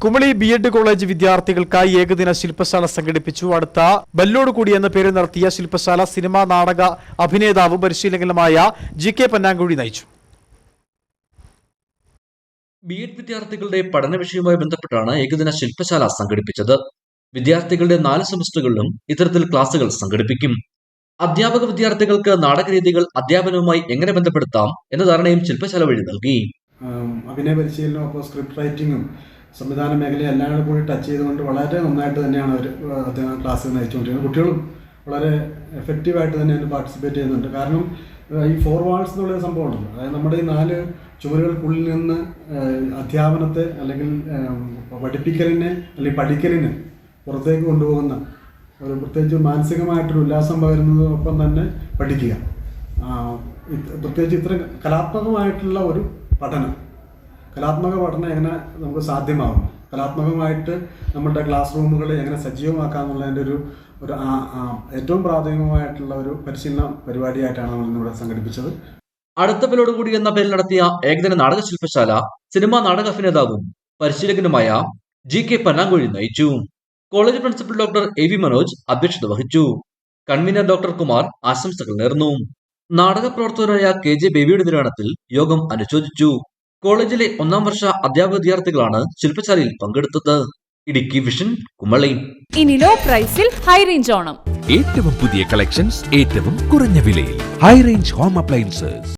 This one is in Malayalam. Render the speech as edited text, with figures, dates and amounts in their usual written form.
കുമളി ബി.എഡ് കോളേജ് വിദ്യാർത്ഥികൾക്കായി ഏകദിന ശില്പശാല സംഘടിപ്പിച്ചു. അടുത്ത ബല്ലോടുകൂടി എന്ന പേരിൽ നടത്തിയ ശില്പശാല സിനിമാ നാടക അഭിനേതാവും പരിശീലകനുമായ ജി.കെ. പന്നാങ്കുഴി നയിച്ചു. ബി.എഡ് വിദ്യാർത്ഥികളുടെ പഠന വിഷയവുമായി ബന്ധപ്പെട്ടാണ് ഏകദിന ശില്പശാല സംഘടിപ്പിച്ചത്. വിദ്യാർത്ഥികളുടെ 4 സെമസ്റ്ററുകളിലും ഇത്തരത്തിൽ ക്ലാസുകൾ സംഘടിപ്പിക്കും. അധ്യാപക വിദ്യാർത്ഥികൾക്ക് നാടകരീതികൾ അധ്യാപനവുമായി എങ്ങനെ ബന്ധപ്പെടുത്താം എന്ന ധാരണയും ശില്പശാല വഴി നൽകി. അഭിനയ പരിശീലനവും അപ്പോൾ സ്ക്രിപ്റ്റ് റൈറ്റിങ്ങും സംവിധാന മേഖലയും എല്ലാം കൂടി ടച്ച് ചെയ്തുകൊണ്ട് വളരെ നന്നായിട്ട് തന്നെയാണ് അവർ ക്ലാസ് നയിച്ചുകൊണ്ടിരിക്കുന്നത്. കുട്ടികളും വളരെ എഫക്റ്റീവായിട്ട് തന്നെ അതിന് പാർട്ടിസിപ്പേറ്റ് ചെയ്യുന്നുണ്ട്. കാരണം ഈ 4 വാൾസ് എന്നുള്ള സംഭവം ഉണ്ടല്ലോ, അതായത് നമ്മുടെ ഈ 4 ചുവരുകൾക്കുള്ളിൽ നിന്ന് അധ്യാപനത്തെ അല്ലെങ്കിൽ പഠിപ്പിക്കലിനെ അല്ലെങ്കിൽ പഠിക്കലിനെ പുറത്തേക്ക് കൊണ്ടുപോകുന്ന ഒരു പ്രത്യേകിച്ച് മാനസികമായിട്ടൊരു ഉല്ലാസം പകരുന്നതോടൊപ്പം തന്നെ പഠിക്കുക, പ്രത്യേകിച്ച് ഇത്ര കലാത്മകമായിട്ടുള്ള ഒരു പഠനം, കലാത്മക പഠനം എങ്ങനെ നമുക്ക് സാധ്യമാകും, കലാത്മകമായിട്ട് നമ്മുടെ ക്ലാസ് റൂമുകളെ എങ്ങനെ സജീവമാക്കാമെന്നുള്ളതിൻ്റെ ഒരു ഏറ്റവും പ്രാഥമികമായിട്ടുള്ള ഒരു പരിശീലന പരിപാടിയായിട്ടാണ് നമ്മൾ ഇന്നിവിടെ സംഘടിപ്പിച്ചത്. അടുത്ത ബല്ലോടുകൂടി എന്ന പേരിൽ നടത്തിയ ഏകദിന നാടക ശില്പശാല സിനിമാ നാടക അഭിനേതാവും പരിശീലകനുമായ ജി.കെ. പന്നാങ്കുഴി നയിച്ചു. College principal doctor A V. Manoj അധ്യക്ഷത വഹിച്ചു. കൺവീനർ ഡോക്ടർ കുമാർ ആശംസകൾ നേർന്നു. നാടക പ്രവർത്തകരായ കെ.ജെ. ബേബിയുടെ നിര്യാണത്തിൽ യോഗം അനുശോചിച്ചു. കോളേജിലെ 1ാം വർഷ അധ്യാപക വിദ്യാർത്ഥികളാണ് ശില്പശാലയിൽ പങ്കെടുത്തത്. ഇടുക്കി വിഷൻ, കുമളി. ഇനി ലോ പ്രൈസിൽ ഹൈ റേഞ്ച് ഓണം. ഏറ്റവും പുതിയ കളക്ഷൻസ് ഏറ്റവും കുറഞ്ഞ വിലയിൽ. High range home appliances.